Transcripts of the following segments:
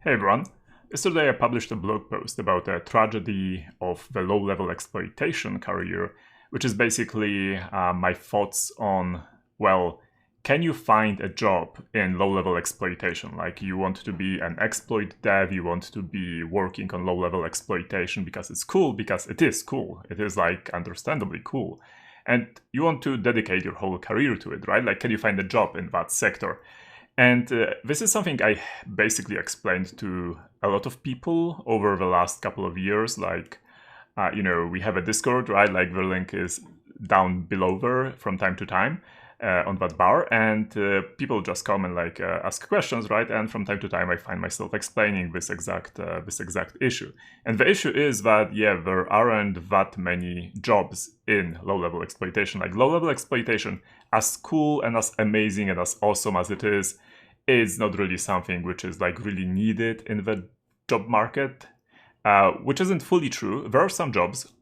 Hey everyone. Yesterday I published a blog post about a tragedy of the low-level exploitation career, which is basically my thoughts on, well, can you find a job in low-level exploitation? Like you want to be an exploit dev, you want to be working on low-level exploitation because it's cool, because it is cool. It is like understandably cool. And you want to dedicate your whole career to it, right? Like can you find a job in that sector? And this is something I basically explained to a lot of people over the last couple of years. Like, we have a Discord, right? Like the link is down below there from time to time on that bar. And people just come and ask questions, right? And from time to time, I find myself explaining this exact issue. And the issue is that, yeah, there aren't that many jobs in low-level exploitation. Like low-level exploitation, as cool and as amazing and as awesome as it is not really something which is like really needed in the job market, which isn't fully true. There are some jobs.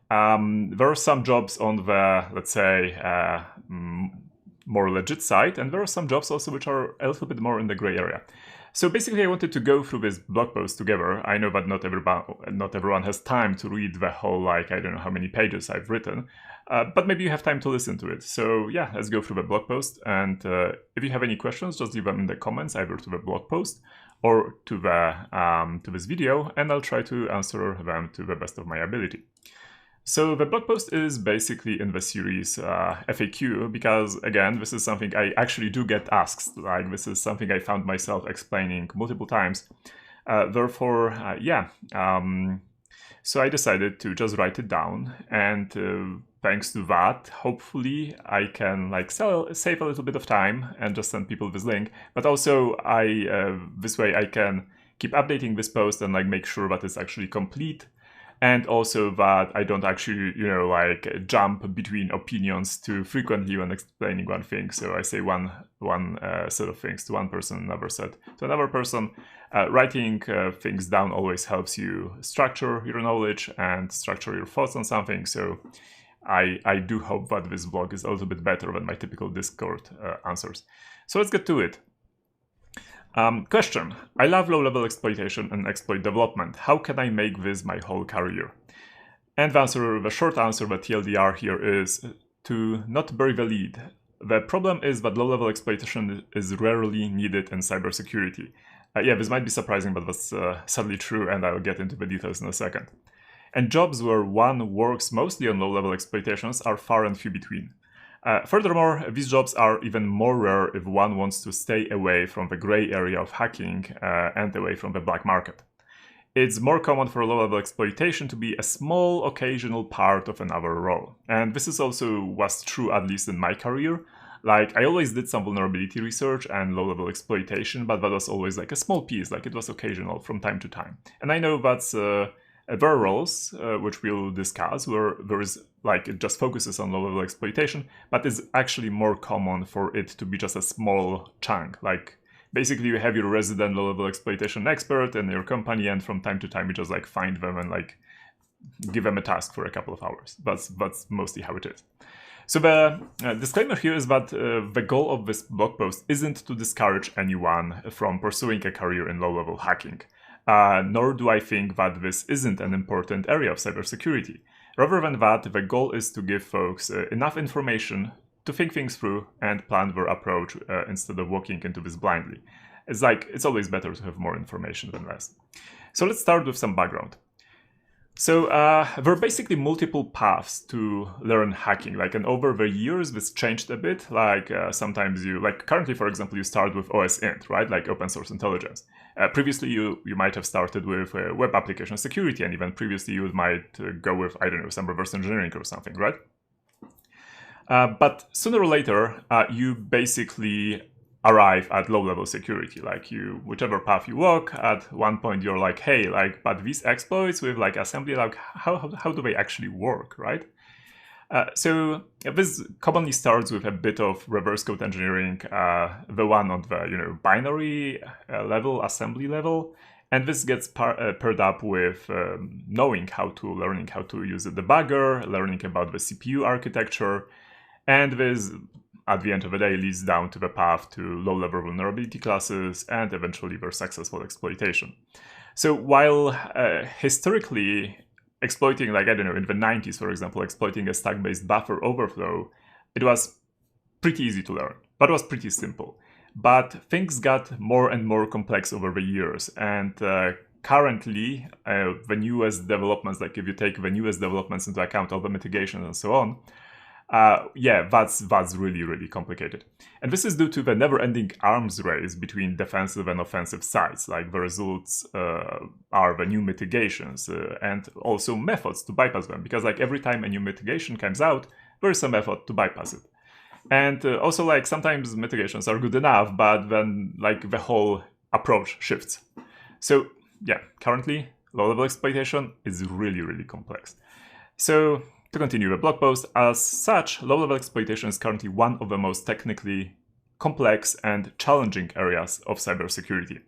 There are some jobs on the, let's say, more legit side, and there are some jobs also which are a little bit more in the gray area. So basically, I wanted to go through this blog post together. I know that not everyone has time to read the whole, I don't know how many pages I've written, but maybe you have time to listen to it. So yeah, let's go through the blog post. And if you have any questions, just leave them in the comments, either to the blog post or to this video, and I'll try to answer them to the best of my ability. So the blog post is basically in the series FAQ because, again, this is something I actually do get asked. Like, this is something I found myself explaining multiple times. So I decided to just write it down, and thanks to that, hopefully I can save a little bit of time and just send people this link. But also, this way I can keep updating this post and make sure that it's actually complete. And also that I don't actually, jump between opinions too frequently when explaining one thing. So I say one set of things to one person, another set to another person. Writing things down always helps you structure your knowledge and structure your thoughts on something. So I do hope that this blog is a little bit better than my typical Discord answers. So let's get to it. Question. I love low-level exploitation and exploit development. How can I make this my whole career? And the short answer, the TLDR here is to not bury the lead. The problem is that low-level exploitation is rarely needed in cybersecurity. Yeah, this might be surprising, but that's sadly true, and I'll get into the details in a second. And jobs where one works mostly on low-level exploitations are far and few between. Furthermore, these jobs are even more rare if one wants to stay away from the gray area of hacking and away from the black market. It's more common for low-level exploitation to be a small, occasional part of another role. And this is also was true, at least in my career. I always did some vulnerability research and low-level exploitation, but that was always a small piece, it was occasional from time to time. And I know that's there are roles, which we'll discuss, where there is it just focuses on low-level exploitation, but it's actually more common for it to be just a small chunk. Basically, you have your resident low-level exploitation expert in your company, and from time to time, you just find them and give them a task for a couple of hours. That's mostly how it is. So the disclaimer here is that the goal of this blog post isn't to discourage anyone from pursuing a career in low-level hacking. Nor do I think that this isn't an important area of cybersecurity. Rather than that, the goal is to give folks enough information to think things through and plan their approach instead of walking into this blindly. It's always better to have more information than less. So let's start with some background. So there are basically multiple paths to learn hacking. And over the years, this changed a bit. Sometimes you, currently, for example, you start with OSINT, right? Open source intelligence. Previously, you might have started with web application security, and even previously you might go with, I don't know, some reverse engineering or something, right? But sooner or later, you basically arrive at low-level security. Whichever path you walk, at one point you're hey, but these exploits with assembly, how do they actually work, right? So this commonly starts with a bit of reverse code engineering, the one on the binary level, assembly level, and this gets paired up with learning how to use a debugger, learning about the CPU architecture, and this at the end of the day leads down to the path to low-level vulnerability classes and eventually their successful exploitation. So while historically exploiting, like, I don't know, in the 90s, for example, exploiting a stack-based buffer overflow, it was pretty easy to learn, but it was pretty simple. But things got more and more complex over the years, and currently, the newest developments, like if you take the newest developments into account, all the mitigations and so on, that's really, really complicated. And this is due to the never-ending arms race between defensive and offensive sides. Like the results are the new mitigations and also methods to bypass them. Because like every time a new mitigation comes out, there is a method to bypass it. And also like sometimes mitigations are good enough, but then like the whole approach shifts. So yeah, currently low-level exploitation is really, really complex. So to continue the blog post, as such, low-level exploitation is currently one of the most technically complex and challenging areas of cybersecurity.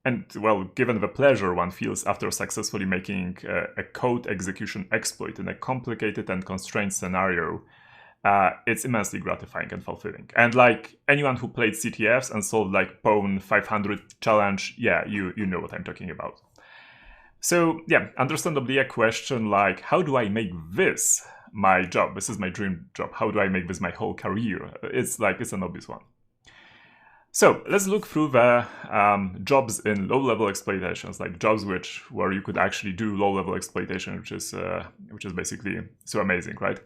And, well, given the pleasure one feels after successfully making a code execution exploit in a complicated and constrained scenario, it's immensely gratifying and fulfilling. And like anyone who played CTFs and solved like Pwn 500 challenge, yeah, you know what I'm talking about. So yeah, understandably a question like, how do I make this my job? This is my dream job. How do I make this my whole career? It's an obvious one. So let's look through the jobs in low-level exploitations, like jobs where you could actually do low-level exploitation, which is basically so amazing, right?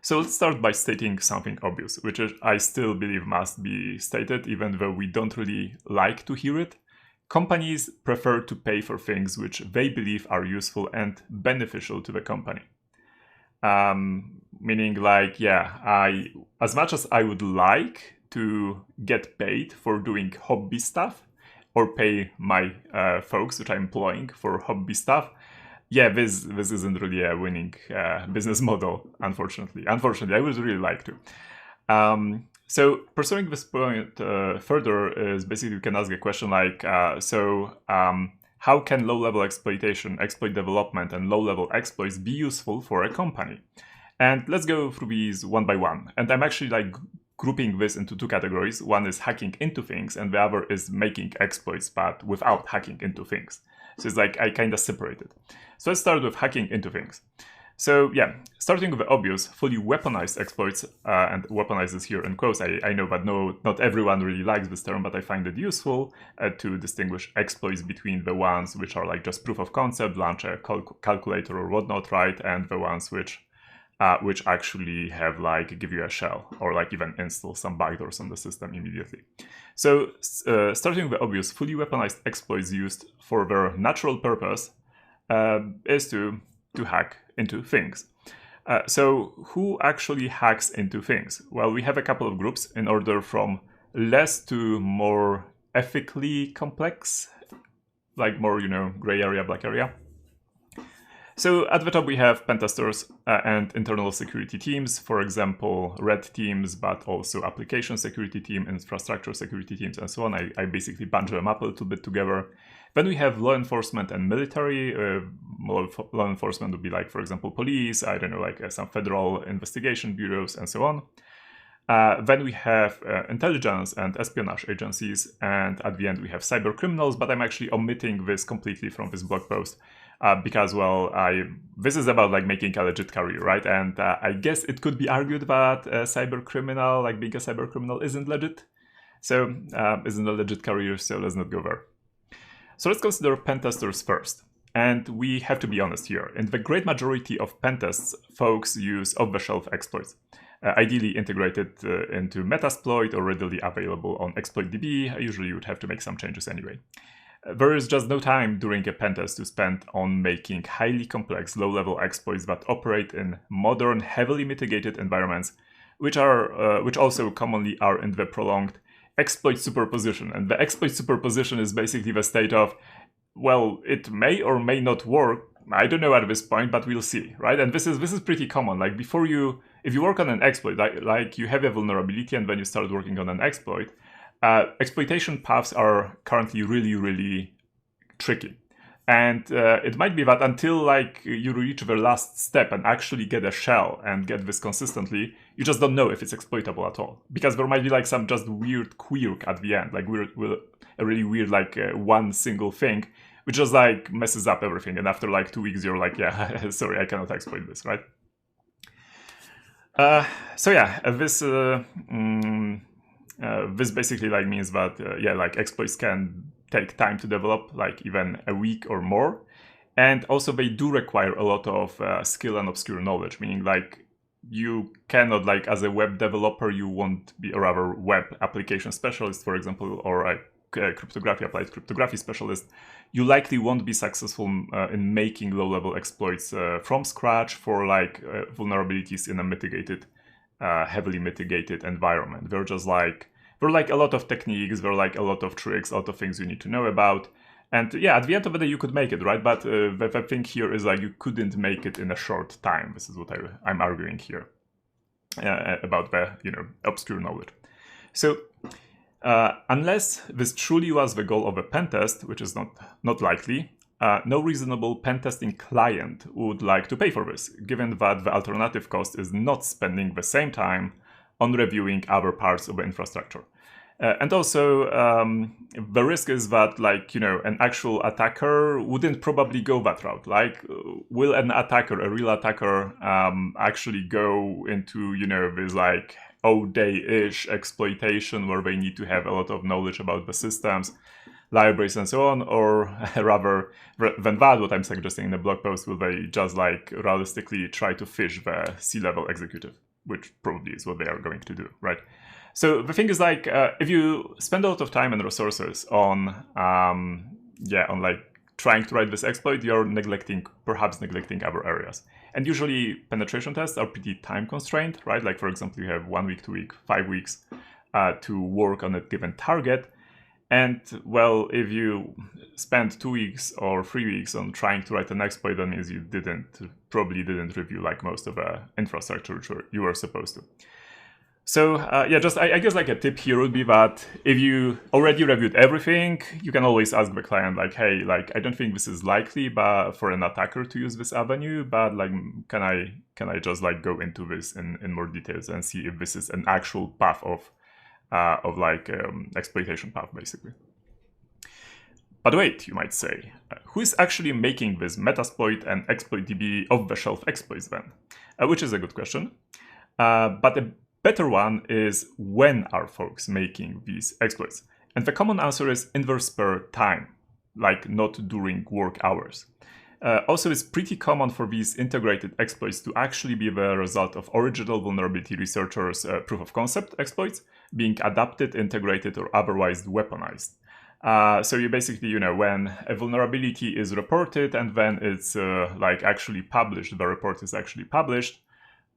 So let's start by stating something obvious, which I still believe must be stated, even though we don't really like to hear it. Companies prefer to pay for things which they believe are useful and beneficial to the company. Meaning like, yeah, as much as I would like to get paid for doing hobby stuff or pay my folks which I'm employing for hobby stuff, yeah, this isn't really a winning business model, unfortunately. Unfortunately, I would really like to. So pursuing this point further is basically you can ask a question like, how can low-level exploitation, exploit development, and low-level exploits be useful for a company? And let's go through these one by one. And I'm actually like grouping this into two categories. One is hacking into things, and the other is making exploits, but without hacking into things. So it's like I kind of separated. So let's start with hacking into things. So yeah, starting with the obvious, fully weaponized exploits, and weaponized is here in quotes. I know that not everyone really likes this term, but I find it useful to distinguish exploits between the ones which are like just proof of concept, launch a calculator or whatnot, right, and the ones which actually have like give you a shell or like even install some backdoors on the system immediately. So starting with the obvious, fully weaponized exploits used for their natural purpose is to hack into things. So who actually hacks into things? Well, we have a couple of groups in order from less to more ethically complex, like more, gray area, black area. So at the top we have pen testers and internal security teams, for example, red teams, but also application security team, infrastructure security teams, and so on. I basically bunch them up a little bit together. Then we have law enforcement and military. Law enforcement would be like, for example, police, I don't know, like some federal investigation bureaus and so on. Then we have intelligence and espionage agencies, and at the end we have cyber criminals, but I'm actually omitting this completely from this blog post because, well, this is about like making a legit career, right? And I guess it could be argued that a cyber criminal, like being a cyber criminal, isn't legit. So isn't a legit career, so let's not go there. So let's consider pen testers first. And we have to be honest here. In the great majority of pen tests, folks use off-the-shelf exploits, ideally integrated into Metasploit or readily available on ExploitDB. Usually you would have to make some changes anyway. There is just no time during a pen test to spend on making highly complex low-level exploits that operate in modern, heavily mitigated environments, which also commonly are in the prolonged exploit superposition. And the exploit superposition is basically the state of, well, it may or may not work. I don't know at this point, but we'll see, right? And this is pretty common. Like if you work on an exploit, like you have a vulnerability and then you start working on an exploit, exploitation paths are currently really, really tricky. And it might be that until like you reach the last step and actually get a shell and get this consistently, you just don't know if it's exploitable at all. Because there might be like some just weird quirk at the end, like a really weird like one single thing, which just like messes up everything. And after like 2 weeks, you're like, yeah, sorry, I cannot exploit this, right? So yeah, this basically like means that yeah, like exploits can take time to develop, like even a week or more, and also they do require a lot of skill and obscure knowledge. Meaning like you cannot like as a web developer, you won't be, or rather web application specialist, for example, or a applied cryptography specialist, you likely won't be successful in making low-level exploits from scratch for like vulnerabilities in a mitigated, heavily mitigated environment. There are like a lot of techniques, there are like a lot of tricks, a lot of things you need to know about. And yeah, at the end of the day, you could make it, right? But the thing here is like you couldn't make it in a short time. This is what I'm arguing here about the obscure knowledge. So unless this truly was the goal of a pen test, which is not likely, no reasonable pen testing client would like to pay for this, given that the alternative cost is not spending the same time on reviewing other parts of the infrastructure. And also, the risk is that, like, an actual attacker wouldn't probably go that route. Like, will an attacker, a real attacker, actually go into, this, like, O-day-ish exploitation where they need to have a lot of knowledge about the systems, libraries, and so on? Or rather than that, what I'm suggesting in the blog post, will they just, like, realistically try to fish the C-level executive, which probably is what they are going to do, right? So the thing is, like, if you spend a lot of time and resources on like trying to write this exploit, you're perhaps neglecting other areas. And usually penetration tests are pretty time constrained, right? Like, for example, you have 1 week, 2 weeks, 5 weeks to work on a given target. And well, if you spend 2 weeks or 3 weeks on trying to write an exploit, that means you probably didn't review like most of the infrastructure you were supposed to. So yeah, just I guess like a tip here would be that if you already reviewed everything, you can always ask the client like, hey, like I don't think this is likely, but for an attacker to use this avenue, but like can I just like go into this in more details and see if this is an actual path of like exploitation path, basically. But wait, you might say, who is actually making this Metasploit and ExploitDB off-the-shelf exploits then? Which is a good question. But a better one is, when are folks making these exploits? And the common answer is in their spare time, like not during work hours. Also, it's pretty common for these integrated exploits to actually be the result of original vulnerability researchers' proof of concept exploits being adapted, integrated, or otherwise weaponized. So you basically, when a vulnerability is reported and then it's like actually published, the report is actually published,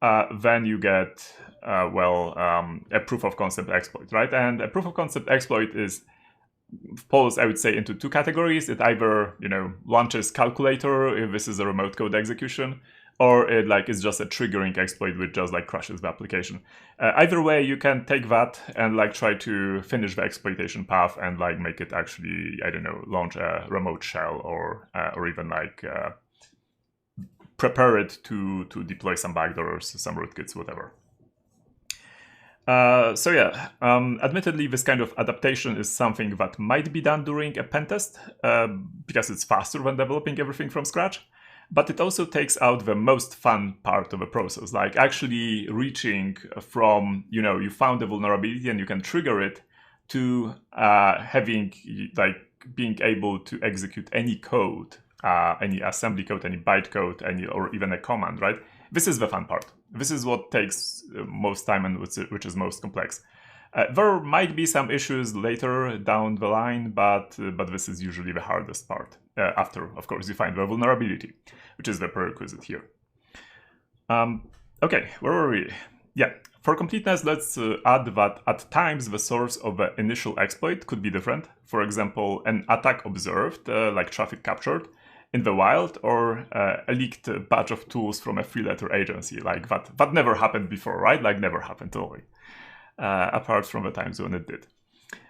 then you get, a proof of concept exploit, right? And a proof of concept exploit falls, I would say, into two categories. It either, launches calculator if this is a remote code execution, or it like is just a triggering exploit which just like crashes the application. Either way, you can take that and like try to finish the exploitation path and like make it actually, I don't know, launch a remote shell or even like prepare it to deploy some backdoors, some rootkits, whatever. So yeah, admittedly, this kind of adaptation is something that might be done during a pen test because it's faster than developing everything from scratch. But it also takes out the most fun part of the process, like actually reaching from, you found a vulnerability and you can trigger it, to having, like, being able to execute any code, any assembly code, any bytecode, or even a command, right? This is the fun part. This is what takes most time and which is most complex. There might be some issues later down the line, but this is usually the hardest part. After, of course, you find the vulnerability, which is the prerequisite here. Okay, where were we? Yeah, for completeness, let's add that at times the source of the initial exploit could be different. For example, an attack observed, like traffic captured, in the wild, or a leaked batch of tools from a three-letter agency, like that never happened before, right? Like never happened totally. Apart from the times when it did.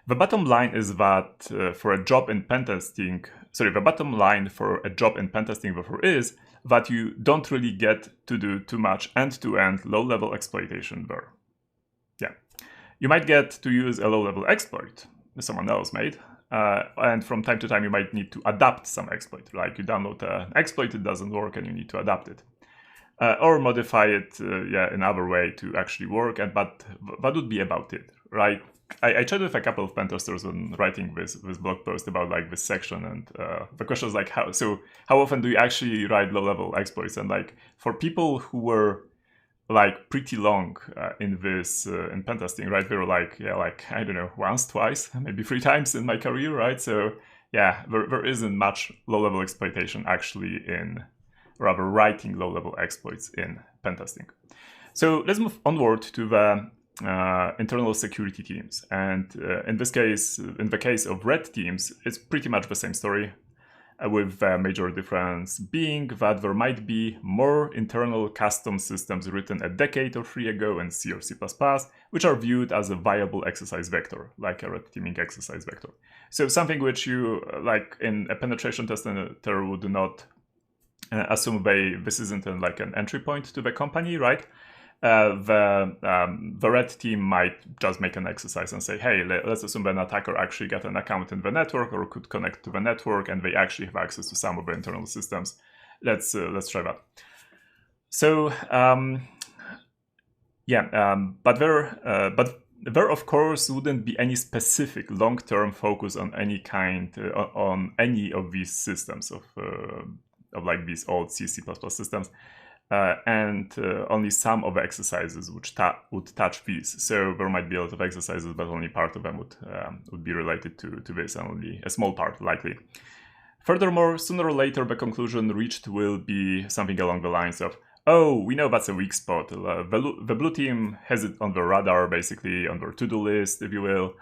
The bottom line is that for a job in pentesting, the bottom line for a job in pentesting therefore is that you don't really get to do too much end-to-end low-level exploitation there. Yeah, you might get to use a low-level exploit that someone else made, and from time to time you might need to adapt some exploit, like you download an exploit, it doesn't work, and you need to adapt it. Or modify it in other way to actually work, but that would be about it, right? I chatted with a couple of pen testers when writing this blog post about like this section, and the question was like, how often do you actually write low-level exploits? And like for people who were like pretty long in this in pen testing, right? They were like, I don't know, once, twice, maybe 3 times in my career, right? So yeah, there isn't much low-level exploitation actually in rather writing low-level exploits in pen testing. So let's move onward to the internal security teams, and in this case, in the case of red teams, it's pretty much the same story, with a major difference being that there might be more internal custom systems written a decade or 3 ago in C or C++, which are viewed as a viable exercise vector, like a red teaming exercise vector. So something which you, like in a penetration tester, would not assume this isn't like an entry point to the company, right? The red team might just make an exercise and say, hey, let's assume an attacker actually got an account in the network or could connect to the network, and they actually have access to some of the internal systems. Let's try that. So but there of course wouldn't be any specific long-term focus on any kind on any of these systems of like these old C systems. And only some of the exercises which would touch these. So there might be a lot of exercises, but only part of them would be related to this, and only a small part likely. Furthermore, sooner or later the conclusion reached will be something along the lines of, oh, we know that's a weak spot. The blue team has it on the radar, basically on their to-do list, if you will.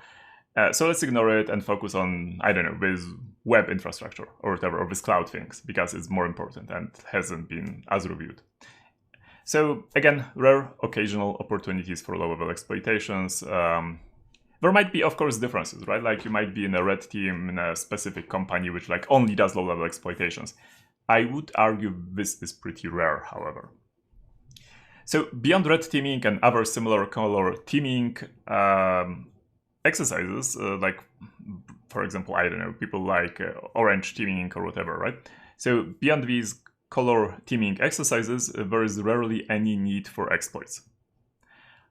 So let's ignore it and focus on, I don't know, this web infrastructure or whatever, or this cloud things, because it's more important and hasn't been as reviewed. So again, rare occasional opportunities for low-level exploitations. There might be, of course, differences, right? Like you might be in a red team in a specific company which like only does low-level exploitations. I would argue this is pretty rare, however. So beyond red teaming and other similar color teaming exercises, like, for example, I don't know, people like orange teaming or whatever, right? So beyond these color teaming exercises, there is rarely any need for exploits.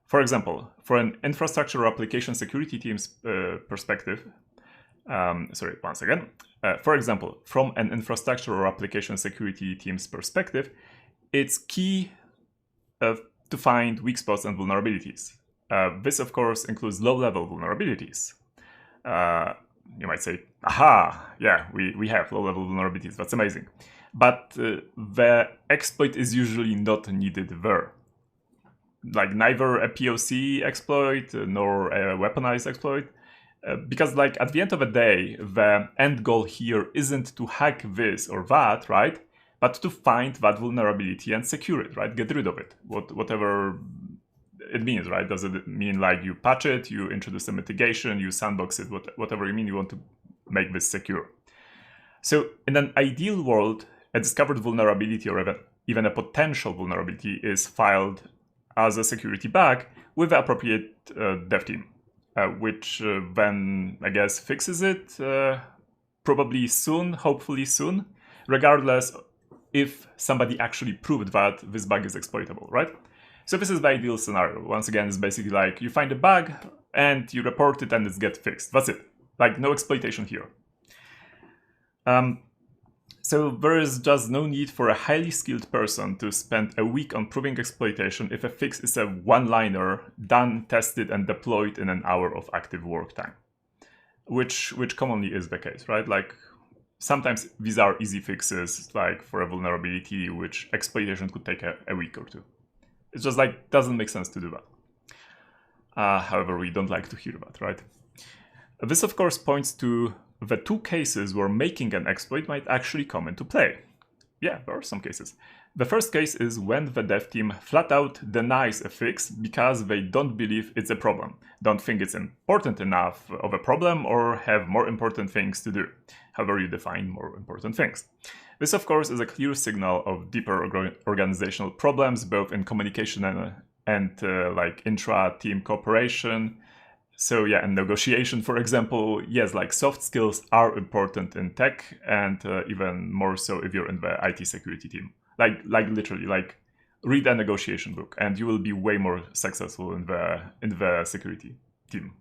For example, for an infrastructure or application security team's perspective, for example, from an infrastructure or application security team's perspective, it's key to find weak spots and vulnerabilities. This, of course, includes low-level vulnerabilities. You might say, aha, yeah, we have low-level vulnerabilities, that's amazing. But the exploit is usually not needed there. Like neither a POC exploit nor a weaponized exploit. Because like at the end of the day, the end goal here isn't to hack this or that, right? But to find that vulnerability and secure it, right? Get rid of it, whatever it means, right? Does it mean like you patch it, you introduce a mitigation, you sandbox it, whatever you mean, you want to make this secure. So in an ideal world, a discovered vulnerability or even a potential vulnerability is filed as a security bug with the appropriate dev team, which then, I guess, fixes it probably soon, hopefully soon, regardless if somebody actually proved that this bug is exploitable, right? So this is the ideal scenario. Once again, it's basically like you find a bug and you report it and it gets fixed. That's it. Like no exploitation here. So there is just no need for a highly skilled person to spend a week on proving exploitation if a fix is a one-liner done, tested, and deployed in an hour of active work time, which commonly is the case, right? Like sometimes these are easy fixes, like for a vulnerability which exploitation could take a week or two. It's just like doesn't make sense to do that. However, we don't like to hear that, right? This, of course, points to the 2 cases where making an exploit might actually come into play. yeah, there are some cases. The first case is when the dev team flat out denies a fix because they don't believe it's a problem, don't think it's important enough of a problem, or have more important things to do. However you define more important things. This, of course, is a clear signal of deeper organizational problems, both in communication and like intra-team cooperation. So yeah, and negotiation, for example, yes, like soft skills are important in tech, and even more so if you're in the IT security team. Like literally, like read a negotiation book, and you will be way more successful in the security team.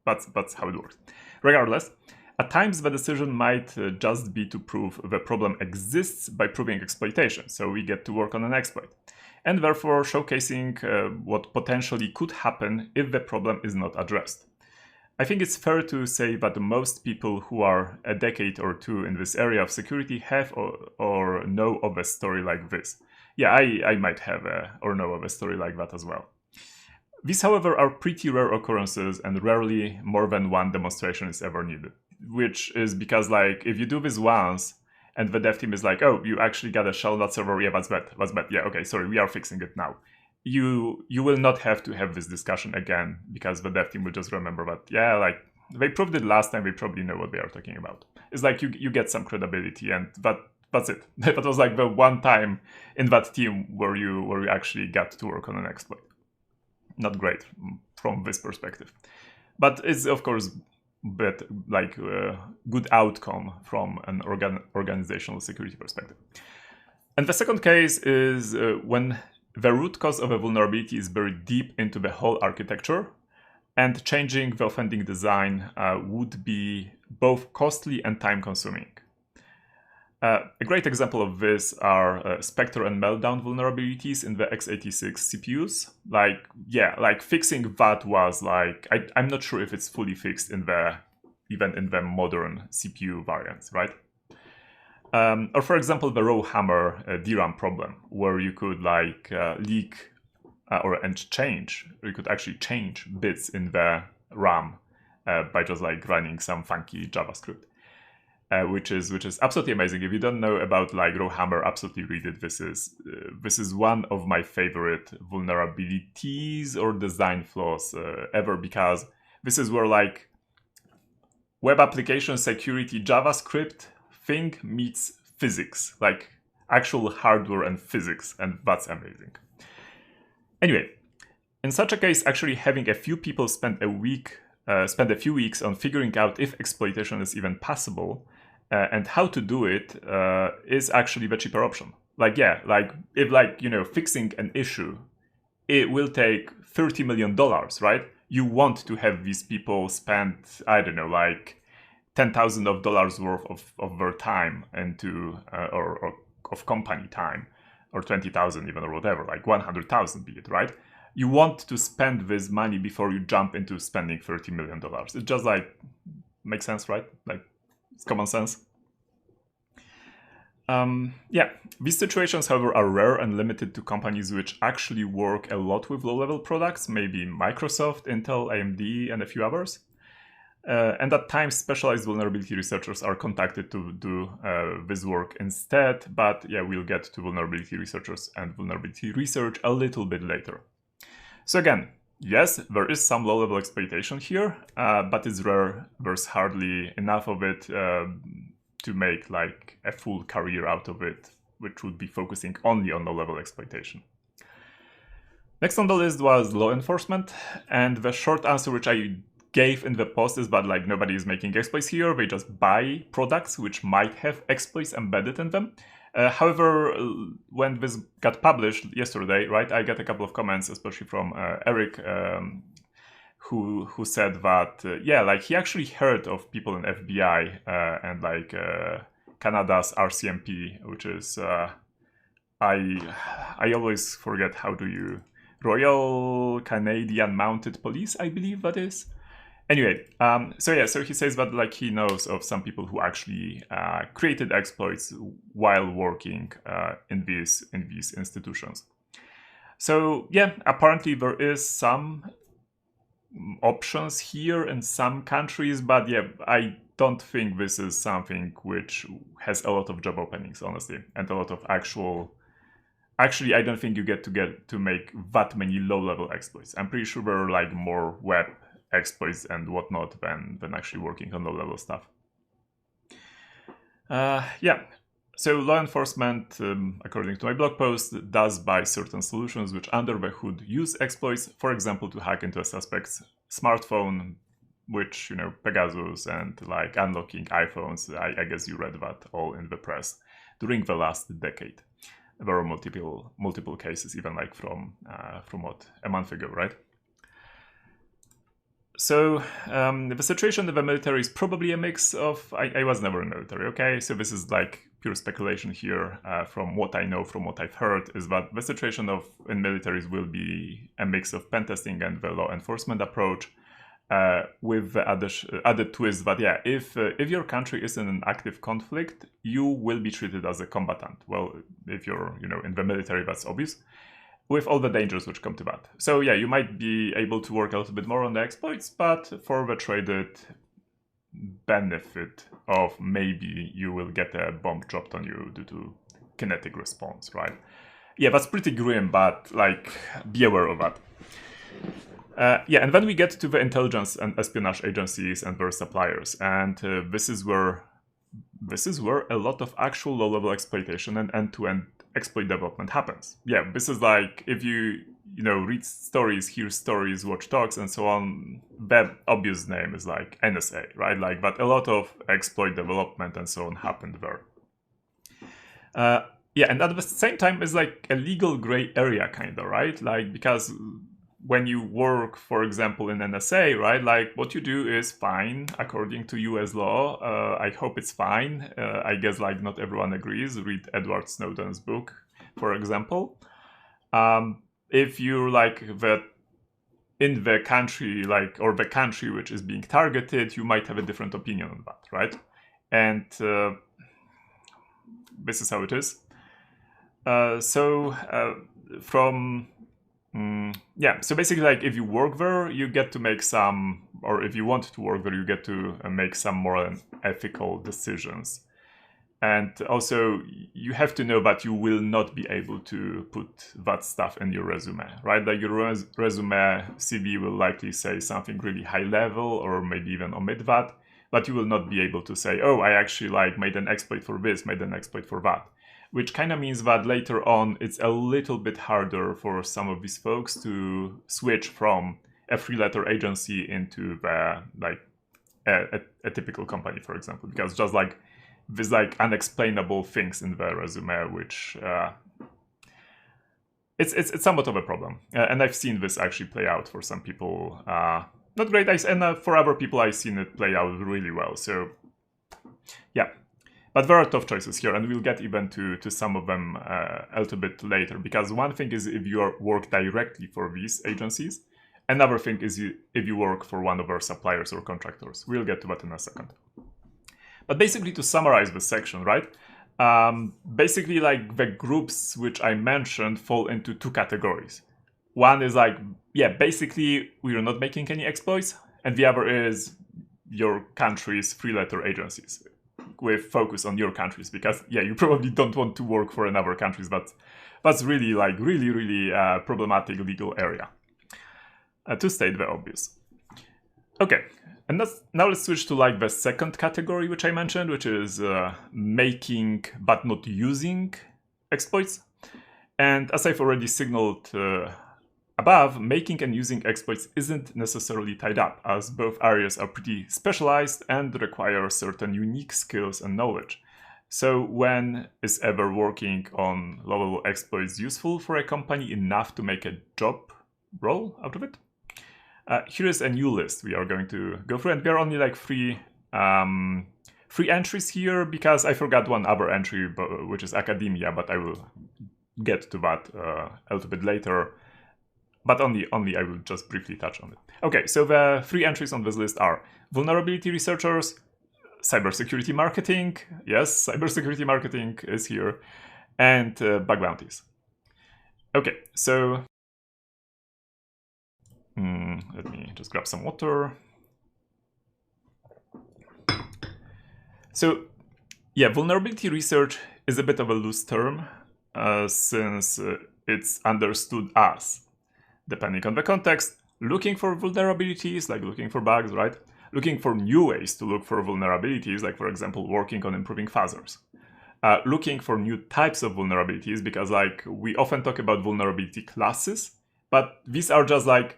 That's how it works. Regardless, at times the decision might just be to prove the problem exists by proving exploitation. So we get to work on an exploit, and therefore showcasing what potentially could happen if the problem is not addressed. I think it's fair to say that most people who are a decade or two in this area of security have or know of a story like this. Yeah, I might have or know of a story like that as well. These, however, are pretty rare occurrences, and rarely more than one demonstration is ever needed. Which is because, like, if you do this once, and the dev team is like, oh, you actually got a shell that server, yeah, that's bad. Yeah, okay, sorry, we are fixing it now. You will not have to have this discussion again, because the dev team will just remember that, yeah, like, they proved it last time, they probably know what they are talking about. It's like you get some credibility, and that's it. That was like the one time in that team where you actually got to work on an exploit. Not great from this perspective. But it's, of course, but like good outcome from an organizational security perspective. And the second case is when the root cause of a vulnerability is buried deep into the whole architecture, and changing the offending design would be both costly and time-consuming. A great example of this are Spectre and Meltdown vulnerabilities in the x86 CPUs. Like, yeah, like fixing that was like, I'm not sure if it's fully fixed even in the modern CPU variants, right? Or for example, the row hammer DRAM problem, where you could like leak you could actually change bits in the RAM by just like running some funky JavaScript. Which is absolutely amazing. If you don't know about like Rowhammer, absolutely read it. This is one of my favorite vulnerabilities or design flaws ever, because this is where like web application security JavaScript thing meets physics, like actual hardware and physics, and that's amazing. Anyway, in such a case, actually having a few people spend a few weeks on figuring out if exploitation is even possible and how to do it is actually the cheaper option. Like, yeah, like if like, you know, fixing an issue, it will take $30 million, right? You want to have these people spend, I don't know, like $10,000 worth of their time into, or of company time, or 20,000 even, or whatever, like 100,000 be it, right? You want to spend this money before you jump into spending $30 million. It just like makes sense, right? Like it's common sense. Yeah, these situations, however, are rare and limited to companies which actually work a lot with low-level products, maybe Microsoft, Intel, AMD, and a few others. And at times, specialized vulnerability researchers are contacted to do this work instead, but yeah, we'll get to vulnerability researchers and vulnerability research a little bit later. So again, yes, there is some low-level exploitation here, but it's rare. There's hardly enough of it to make like a full career out of it, which would be focusing only on low-level exploitation. Next on the list was law enforcement, and the short answer which I gave in the post is that like nobody is making exploits here, they just buy products which might have exploits embedded in them. However, when this got published yesterday, right, I got a couple of comments, especially from Eric, who said that, yeah, like he actually heard of people in FBI and like Canada's RCMP, which is, I always forget how do you, Royal Canadian Mounted Police, I believe that is. Anyway, so he says that like he knows of some people who actually created exploits while working in these institutions. So yeah, apparently there is some options here in some countries, but yeah, I don't think this is something which has a lot of job openings, honestly, and a lot of actual. Actually, I don't think you get to make that many low-level exploits. I'm pretty sure there are like more web exploits and whatnot than actually working on low-level stuff. Yeah. So law enforcement, according to my blog post, does buy certain solutions which under the hood use exploits, for example, to hack into a suspect's smartphone, which, Pegasus and like unlocking iPhones. I guess you read that all in the press during the last decade. There were multiple cases, even like from what, a month ago, right? So the situation in the military is probably a mix of. I was never in the military, okay? So this is like pure speculation here. From what I know, from what I've heard, is that the situation in militaries will be a mix of pentesting and the law enforcement approach, with the added twist that if your country is in an active conflict, you will be treated as a combatant. Well, if you're in the military, that's obvious, with all the dangers which come to that. So yeah, you might be able to work a little bit more on the exploits, but for the traded benefit of maybe you will get a bomb dropped on you due to kinetic response, right? Yeah, that's pretty grim, but like, be aware of that. Yeah, and then we get to the intelligence and espionage agencies and their suppliers, and this is where a lot of actual low-level exploitation and end-to-end exploit development happens. Yeah, this is like, if you read stories, hear stories, watch talks, and so on, the obvious name is like NSA, right? Like, but a lot of exploit development and so on happened there. Yeah, and at the same time, it's like a legal gray area, kind of, right? Like, because when you work, for example, in NSA, right, like what you do is fine according to US law. I hope it's fine. I guess like not everyone agrees. Read Edward Snowden's book, for example. If you're like in the country, like, or the country which is being targeted, you might have a different opinion on that, right? And this is how it is. So basically, like, if you work there, you get to make some, or if you want to work there, you get to make some moral and ethical decisions. And also, you have to know that you will not be able to put that stuff in your resume, right? Like, your resume CV will likely say something really high level, or maybe even omit that, but you will not be able to say, oh, I actually like made an exploit for this, made an exploit for that. Which kind of means that later on, it's a little bit harder for some of these folks to switch from a three-letter agency into the, like, a typical company, for example, because just like these like unexplainable things in the resume, which it's somewhat of a problem, and I've seen this actually play out for some people. Not great, and for other people, I've seen it play out really well. So yeah. But there are tough choices here, and we'll get even to some of them a little bit later. Because one thing is if you work directly for these agencies, another thing is if you work for one of our suppliers or contractors. We'll get to that in a second. But basically, to summarize this section, right? Basically, like, the groups which I mentioned fall into two categories. One is like, yeah, basically, we are not making any exploits, and the other is your country's three-letter agencies, with focus on your countries, because yeah, you probably don't want to work for another countries, but that's really like really problematic legal area, to state the obvious. Okay, and now let's switch to like the second category which I mentioned, which is making but not using exploits. And as I've already signaled above, making and using exploits isn't necessarily tied up, as both areas are pretty specialized and require certain unique skills and knowledge. So when is ever working on low-level exploits useful for a company enough to make a job role out of it? Here is a new list we are going to go through, and there are only like three entries here, because I forgot one other entry, which is academia, but I will get to that a little bit later. But only I will just briefly touch on it. Okay, so the three entries on this list are vulnerability researchers, cybersecurity marketing, yes, cybersecurity marketing is here, and bug bounties. Okay, so let me just grab some water. So yeah, vulnerability research is a bit of a loose term since it's understood as, depending on the context, looking for vulnerabilities, like looking for bugs, right? Looking for new ways to look for vulnerabilities, like for example, working on improving fuzzers. Looking for new types of vulnerabilities, because like we often talk about vulnerability classes, but these are just like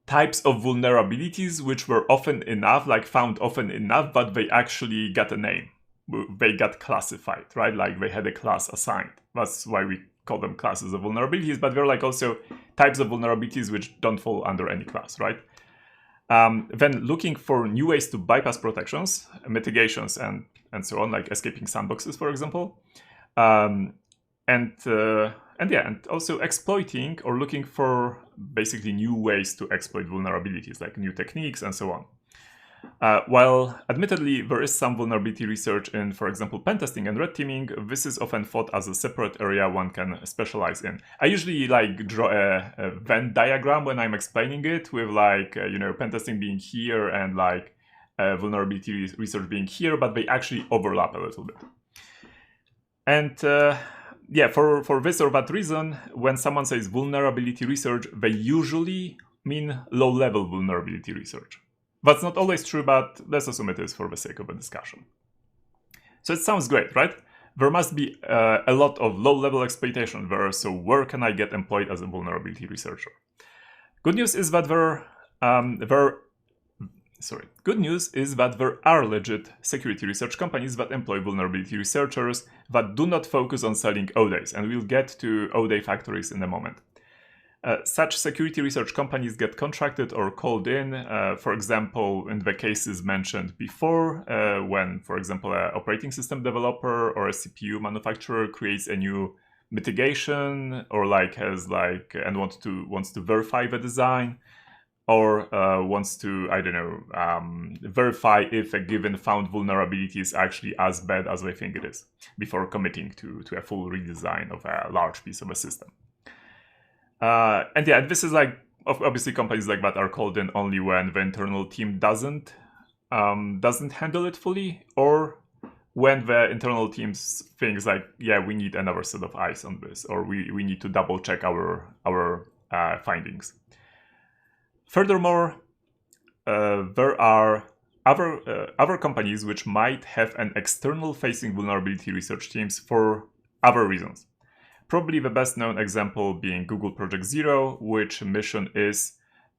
types of vulnerabilities which were often enough, like found often enough, but they actually got a name. They got classified, right? Like they had a class assigned. That's why we call them classes of vulnerabilities, but they're like also types of vulnerabilities which don't fall under any class, right? Then looking for new ways to bypass protections, mitigations, and so on, like escaping sandboxes, for example. And also exploiting or looking for basically new ways to exploit vulnerabilities, like new techniques and so on. While admittedly there is some vulnerability research in, for example, pentesting and red teaming, this is often thought as a separate area one can specialize in. I usually like draw a Venn diagram when I'm explaining it, with like pentesting being here and like vulnerability research being here, but they actually overlap a little bit. And yeah, for this or that reason, when someone says vulnerability research, they usually mean low-level vulnerability research. That's not always true, but let's assume it is for the sake of a discussion. So it sounds great, right? There must be a lot of low-level exploitation there, so where can I get employed as a vulnerability researcher? Good news is that there are legit security research companies that employ vulnerability researchers that do not focus on selling O-Days, and we'll get to O-Day factories in a moment. Such security research companies get contracted or called in, for example, in the cases mentioned before, when, for example, an operating system developer or a CPU manufacturer creates a new mitigation, or wants to verify the design, or wants to, verify if a given found vulnerability is actually as bad as they think it is, before committing to a full redesign of a large piece of a system. And yeah, this is like, obviously companies like that are called in only when the internal team doesn't handle it fully, or when the internal teams thinks like, yeah, we need another set of eyes on this, or we need to double check our findings. Furthermore, there are other companies which might have an external-facing vulnerability research teams for other reasons. Probably the best known example being Google Project Zero, which mission is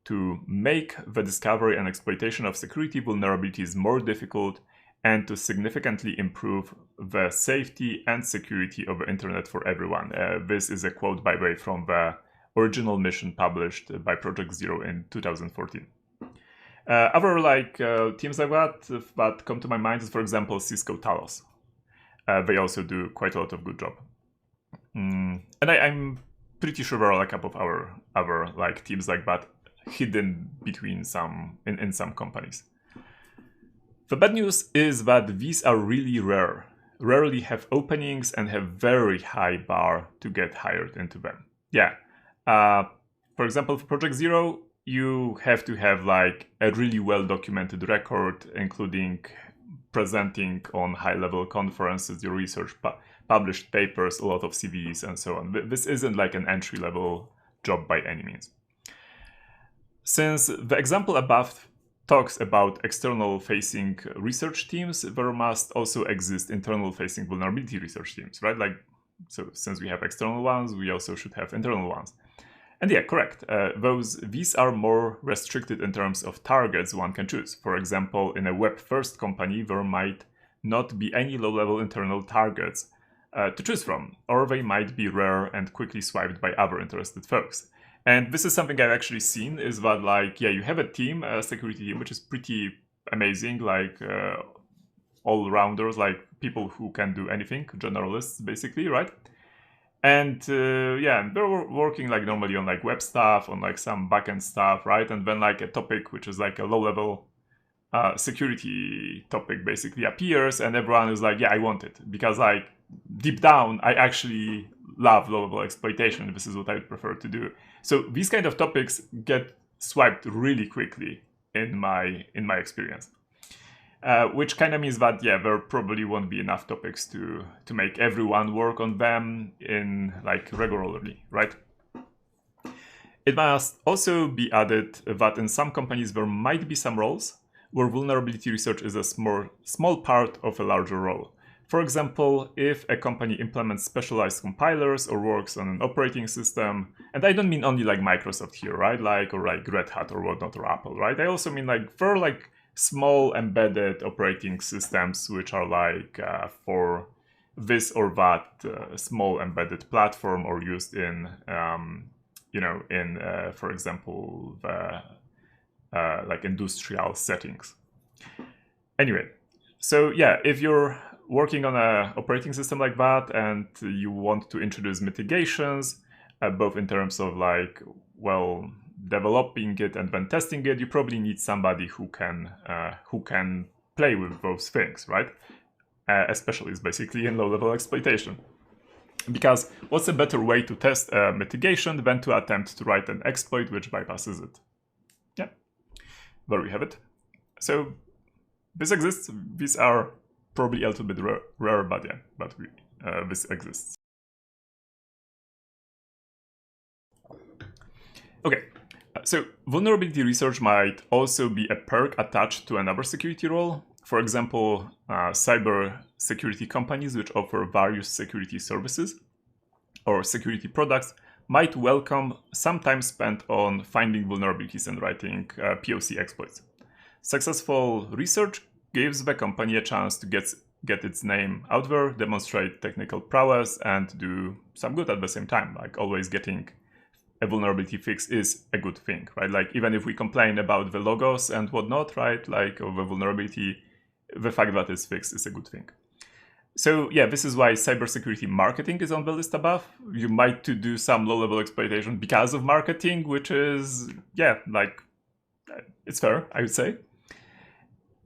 to make the discovery and exploitation of security vulnerabilities more difficult and to significantly improve the safety and security of the internet for everyone. This is a quote, by the way, from the original mission published by Project Zero in 2014. Other teams like that come to my mind is, for example, Cisco Talos. They also do quite a lot of good job. And I'm pretty sure there are a couple of other like teams like that hidden between in some companies. The bad news is that these are really rarely have openings, and have very high bar to get hired into them. Yeah. For example, for Project Zero, you have to have like a really well documented record, including presenting on high-level conferences, your research, published papers, a lot of CVs, and so on. This isn't like an entry-level job by any means. Since the example above talks about external-facing research teams, there must also exist internal-facing vulnerability research teams, right? So since we have external ones, we also should have internal ones. And yeah, correct. These are more restricted in terms of targets one can choose. For example, in a web-first company, there might not be any low-level internal targets to choose from, or they might be rare and quickly swiped by other interested folks. And this is something I've actually seen, is that you have a team, a security team, which is pretty amazing, all-rounders, like people who can do anything, generalists basically, right? And they're working normally on web stuff, on some backend stuff, right? And then a topic which is a low-level security topic basically appears, and everyone is like, yeah, I want it, because deep down I actually love low-level exploitation. This is what I would prefer to do. So these kind of topics get swiped really quickly in my experience. which kind of means that, yeah, there probably won't be enough topics to make everyone work on them in like regularly, right? It must also be added that in some companies there might be some roles where vulnerability research is a small part of a larger role. For example, if a company implements specialized compilers or works on an operating system, and I don't mean only like Microsoft here, right? Like, or like Red Hat or whatnot, or Apple, right? I also mean like for like small embedded operating systems, which are like for this or that small embedded platform or used in, for example, the like industrial settings. Anyway, so yeah, if you're working on an operating system like that and you want to introduce mitigations, both in terms of like, well, developing it and then testing it, you probably need somebody who can play with those things, right? Especially it's basically in low-level exploitation. Because what's a better way to test a mitigation than to attempt to write an exploit which bypasses it? Yeah, there we have it. So this exists. These are probably a little bit rare, but yeah, this exists. Okay, so vulnerability research might also be a perk attached to another security role. For example, cyber security companies which offer various security services or security products might welcome some time spent on finding vulnerabilities and writing POC exploits. Successful research gives the company a chance to get its name out there, demonstrate technical prowess, and do some good at the same time. Like always getting a vulnerability fix is a good thing, right? Like even if we complain about the logos and whatnot, right? Like of a vulnerability, the fact that it's fixed is a good thing. So yeah, this is why cybersecurity marketing is on the list above. You might do some low-level exploitation because of marketing, which is, yeah, like, it's fair, I would say.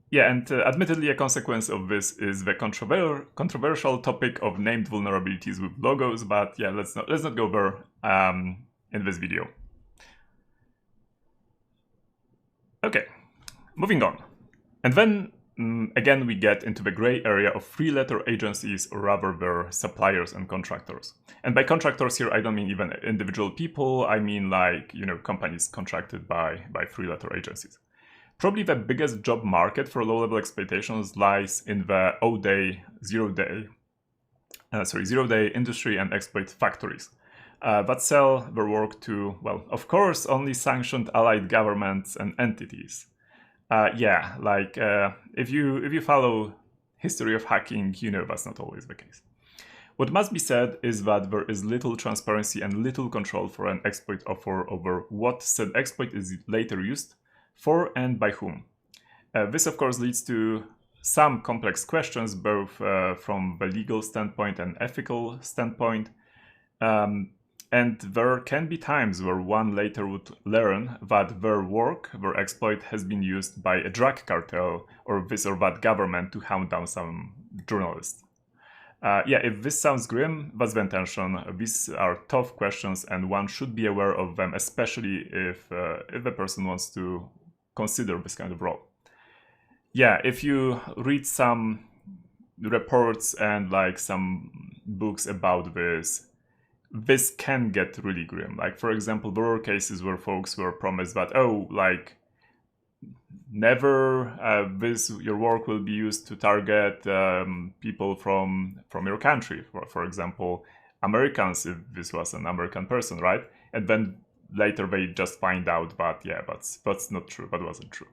Yeah, and admittedly, a consequence of this is the controversial topic of named vulnerabilities with logos, but yeah, let's not go there in this video. Okay, moving on. And then again, we get into the gray area of three-letter agencies, or rather their suppliers and contractors. And by contractors here, I don't mean even individual people. I mean like, companies contracted by three-letter agencies. Probably the biggest job market for low-level exploitations lies in the zero-day industry and exploit factories that sell their work to, well, of course, only sanctioned allied governments and entities. If you follow history of hacking, that's not always the case. What must be said is that there is little transparency and little control for an exploit offer over what said exploit is later used for and by whom. This, of course, leads to some complex questions, both from the legal standpoint and ethical standpoint. And there can be times where one later would learn that their exploit has been used by a drug cartel or this or that government to hound down some journalists. If this sounds grim, that's the intention. These are tough questions and one should be aware of them, especially if the person wants to consider this kind of role. Yeah, if you read some reports and like some books about this can get really grim. Like, for example, there were cases where folks were promised that, never your work will be used to target people from your country. For example, Americans, if this was an American person, right? And then later they just find out that, yeah, that's not true, that wasn't true.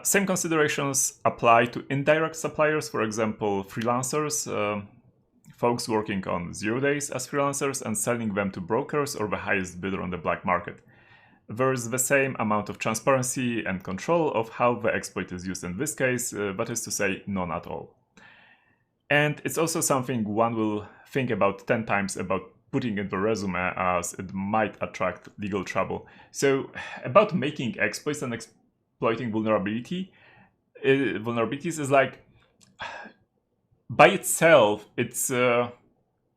Same considerations apply to indirect suppliers, for example, freelancers. Folks working on 0 days as freelancers and selling them to brokers or the highest bidder on the black market. There's the same amount of transparency and control of how the exploit is used in this case, that is to say, none at all. And it's also something one will think about 10 times about putting in the resume, as it might attract legal trouble. So about making exploits and exploiting vulnerabilities is like, by itself, it's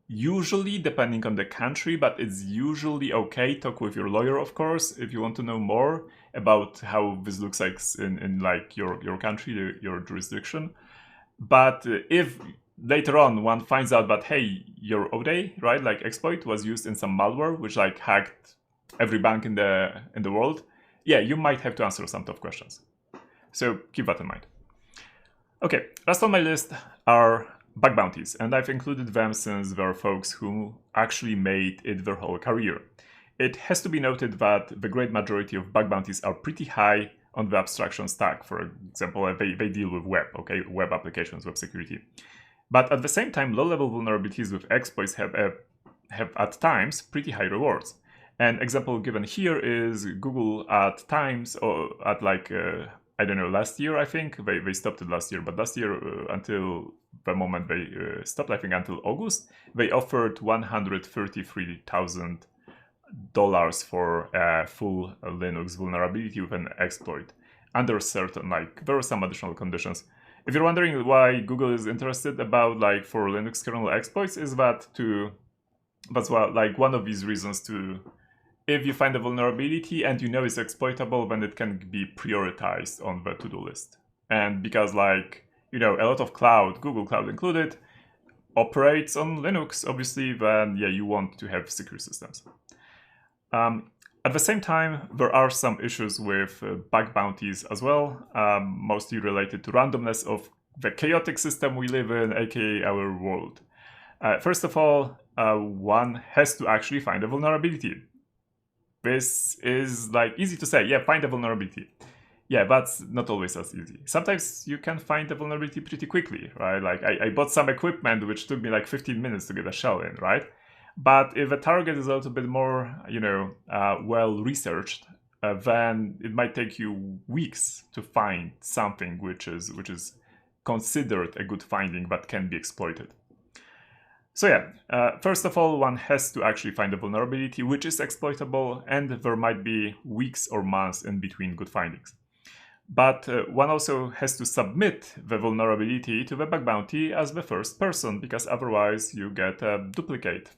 usually, depending on the country, but it's usually okay. Talk with your lawyer, of course, if you want to know more. about how this looks like in like your country, your jurisdiction. But if later on one finds out that, hey, your ODA, right, like exploit was used in some malware which like hacked every bank in the world, yeah, you might have to answer some tough questions. So keep that in mind. Okay, last on my list are bug bounties, and I've included them since there are folks who actually made it their whole career. It has to be noted that the great majority of bug bounties are pretty high on the abstraction stack. For example, they deal with web, okay, web applications, web security. But at the same time, low-level vulnerabilities with exploits have at times pretty high rewards. An example given here is Google at times, or at like, I don't know, last year, I think. They stopped it last year, but last year, until the moment they stopped, I think until August, they offered $133,000 for a full Linux vulnerability with an exploit. Under certain, like, there are some additional conditions. If you're wondering why Google is interested about, like, for Linux kernel exploits, is that that's what, like, one of these reasons to, if you find a vulnerability and you know it's exploitable, then it can be prioritized on the to-do list. And because, like, you know, a lot of cloud, Google Cloud included, operates on Linux, obviously, then yeah, you want to have secure systems. At the same time, there are some issues with bug bounties as well, mostly related to randomness of the chaotic system we live in, aka our world. First of all, one has to actually find a vulnerability. This is like easy to say, yeah, find a vulnerability. Yeah, that's not always as easy. Sometimes you can find a vulnerability pretty quickly, right? Like I bought some equipment which took me like 15 minutes to get a shell in, right? But if a target is a little bit more, you know, well researched, then it might take you weeks to find something which is considered a good finding but can be exploited. So yeah, first of all, one has to actually find a vulnerability which is exploitable, and there might be weeks or months in between good findings. But one also has to submit the vulnerability to the bug bounty as the first person, because otherwise you get a duplicate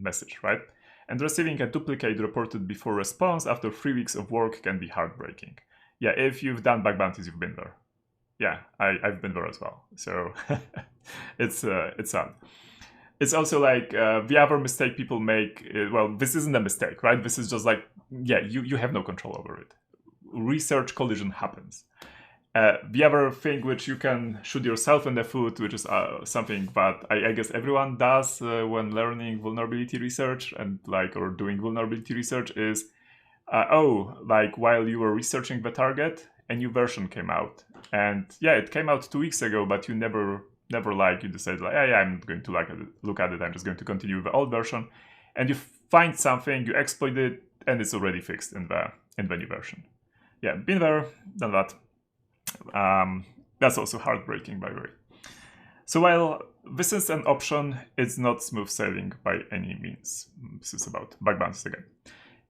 message, right? And receiving a duplicate reported before response after 3 weeks of work can be heartbreaking. Yeah, if you've done bug bounties, you've been there. Yeah, I've been there as well. So it's sad. It's also like the other mistake people make, well, this isn't a mistake, right? This is just like, yeah, you have no control over it. Research collision happens. The other thing which you can shoot yourself in the foot, which is something that I guess everyone does when learning vulnerability research and like, or doing vulnerability research, is like while you were researching the target, a new version came out, and yeah, it came out 2 weeks ago, but you never like, you decided like, yeah, I'm not going to look at it, I'm just going to continue with the old version, and you find something, you exploit it, and it's already fixed in the new version. Yeah, been there, done that. That's also heartbreaking, by the way. So while this is an option, it's not smooth sailing by any means. This is about bug bounties again.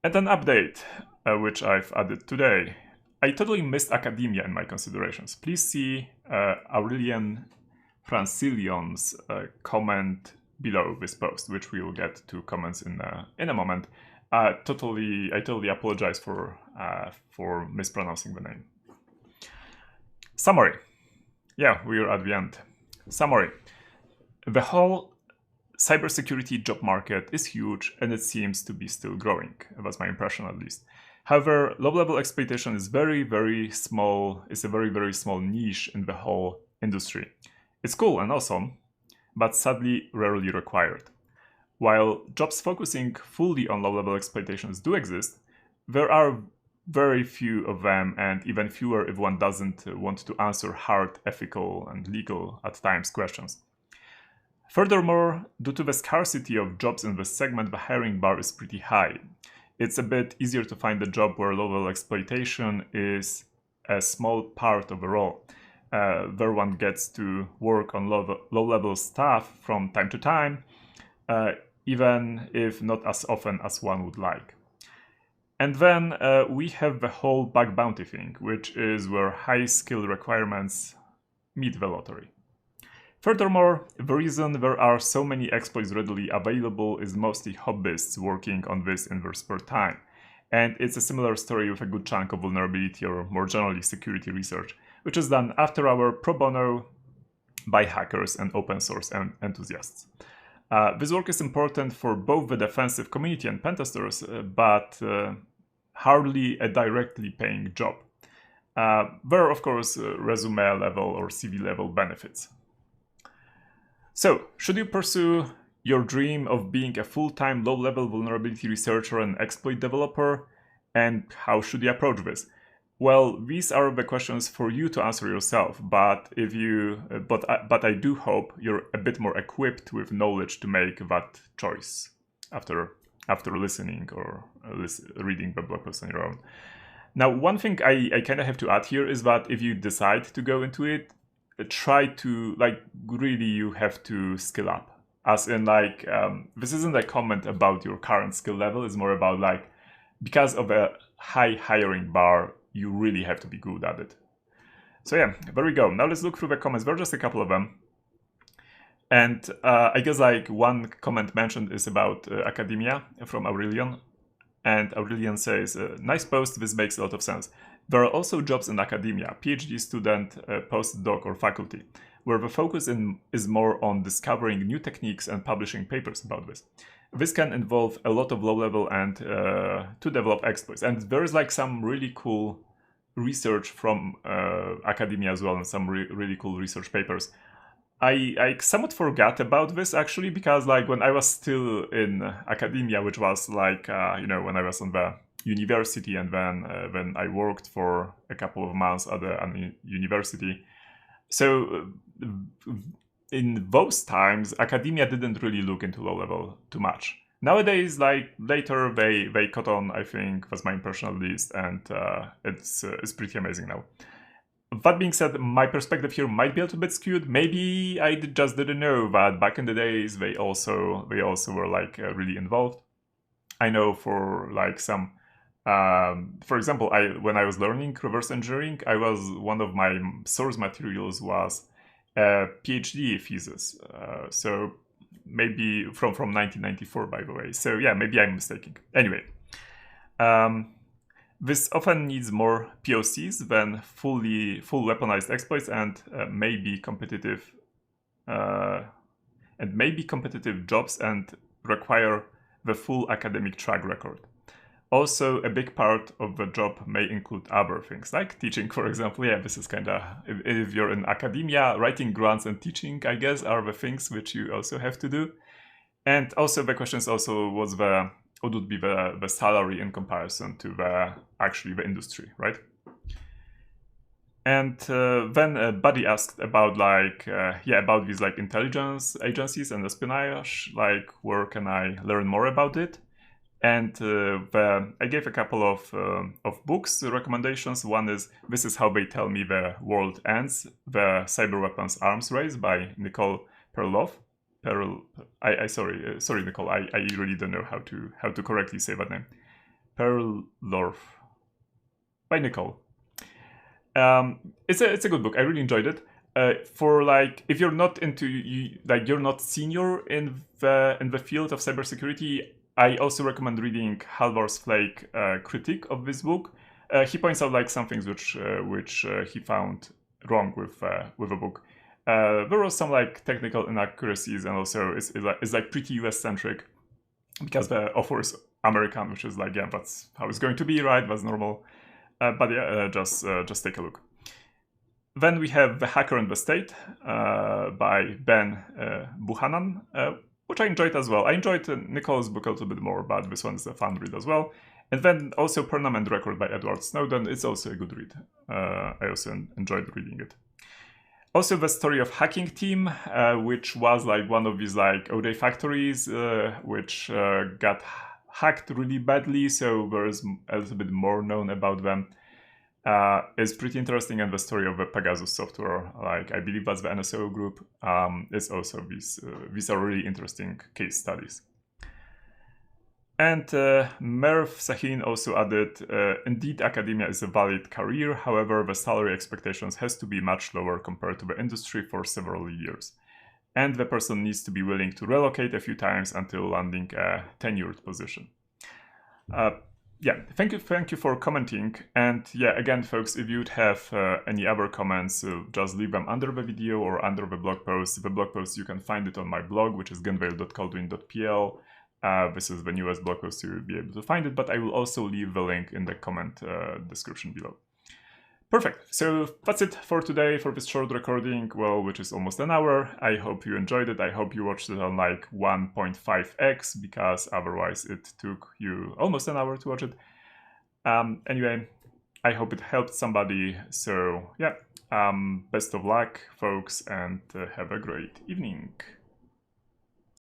And an update, which I've added today. I totally missed academia in my considerations. Please see Aurelian Francillion's comment below this post, which we will get to comments in a moment. I totally apologize for mispronouncing the name. Summary. Yeah, we're at the end. Summary. The whole cybersecurity job market is huge, and it seems to be still growing. That's my impression, at least. However, low-level exploitation is very, very small. It's a very, very small niche in the whole industry. It's cool and awesome, but sadly rarely required. While jobs focusing fully on low-level exploitations do exist, there are very few of them, and even fewer if one doesn't want to answer hard ethical and legal, at times, questions. Furthermore, due to the scarcity of jobs in this segment, the hiring bar is pretty high. It's a bit easier to find a job where low-level exploitation is a small part of the role. There one gets to work on low-level stuff from time to time, even if not as often as one would like. And then we have the whole bug bounty thing, which is where high skill requirements meet the lottery. Furthermore, the reason there are so many exploits readily available is mostly hobbyists working on this in their spare time. And it's a similar story with a good chunk of vulnerability or more generally security research, which is done after hour pro bono by hackers and open source enthusiasts. This work is important for both the defensive community and pentesters, but hardly a directly paying job. There are, of course, resume level or CV level benefits. So, should you pursue your dream of being a full-time low-level vulnerability researcher and exploit developer? And how should you approach this? Well, these are the questions for you to answer yourself, but I do hope you're a bit more equipped with knowledge to make that choice after listening or reading the blog post on your own. Now, one thing I kind of have to add here is that if you decide to go into it, try to, really you have to skill up. As in, this isn't a comment about your current skill level, it's more about, because of a high hiring bar, you really have to be good at it. So yeah, there we go. Now let's look through the comments. There are just a couple of them. And I guess one comment mentioned is about academia from Aurelian. And Aurelian says, nice post, this makes a lot of sense. There are also jobs in academia, PhD student, postdoc or faculty, where the focus is more on discovering new techniques and publishing papers about this. This can involve a lot of low-level and to develop exploits. And there is some really cool research from academia as well, and some really cool research papers. I somewhat forgot about this actually, because when I was still in academia, which was when I was on the university, and then I worked for a couple of months at a university. So in those times, academia didn't really look into low level too much. Nowadays, later they caught on, I think, was my impression at least, and it's pretty amazing now. That being said, my perspective here might be a little bit skewed. Maybe I just didn't know that back in the days they also were really involved. I know for some, for example, when I was learning reverse engineering, one of my source materials was a PhD thesis. So maybe from 1994, by the way. So yeah, maybe I'm mistaken. Anyway. This often needs more POCs than full weaponized exploits, and maybe competitive jobs, and require the full academic track record. Also, a big part of the job may include other things, like teaching, for example. Yeah, this is kind of, if you're in academia, writing grants and teaching, I guess, are the things which you also have to do. And also the question is also what would be the salary in comparison to the industry, right? And then Buddy asked about about these intelligence agencies and espionage, where can I learn more about it? And I gave a couple of books recommendations. One is This Is How They Tell Me the World Ends, The Cyber Weapons Arms Race by Nicole Perloff. Sorry, Nicole. I really don't know how to correctly say that name. Perloff by Nicole. It's a good book. I really enjoyed it. For if you're not you're not senior in the field of cybersecurity, I also recommend reading Halvar's Flake critique of this book. He points out some things which he found wrong with the book. There were some technical inaccuracies, and also it's pretty US centric, because the author is American, which is that's how it's going to be, right? That's normal. But yeah, just take a look. Then we have The Hacker and the State by Ben Buchanan, which I enjoyed as well. I enjoyed Nicole's book a little bit more, but this one is a fun read as well. And then also Permanent Record by Edward Snowden. It's also a good read. I also enjoyed reading it. Also, the story of Hacking Team, which was one of these ODay factories, which got hacked really badly. So there's a little bit more known about them. It's pretty interesting, and the story of the Pegasus software, I believe that's the NSO group, is also these are really interesting case studies. And Merv Sahin also added, indeed, academia is a valid career. However, the salary expectations has to be much lower compared to the industry for several years. And the person needs to be willing to relocate a few times until landing a tenured position. yeah, thank you for commenting. And yeah, again, folks, if you'd have any other comments, just leave them under the video or under the blog post. The blog post, you can find it on my blog, which is gunveil.coldwin.pl. This is the newest blog post, so you'll be able to find it, but I will also leave the link in the comment description below. Perfect. So that's it for today, for this short recording, well, which is almost an hour. I hope you enjoyed it. I hope you watched it on like 1.5x, because otherwise it took you almost an hour to watch it. Anyway, I hope it helped somebody. So yeah, best of luck, folks, and have a great evening.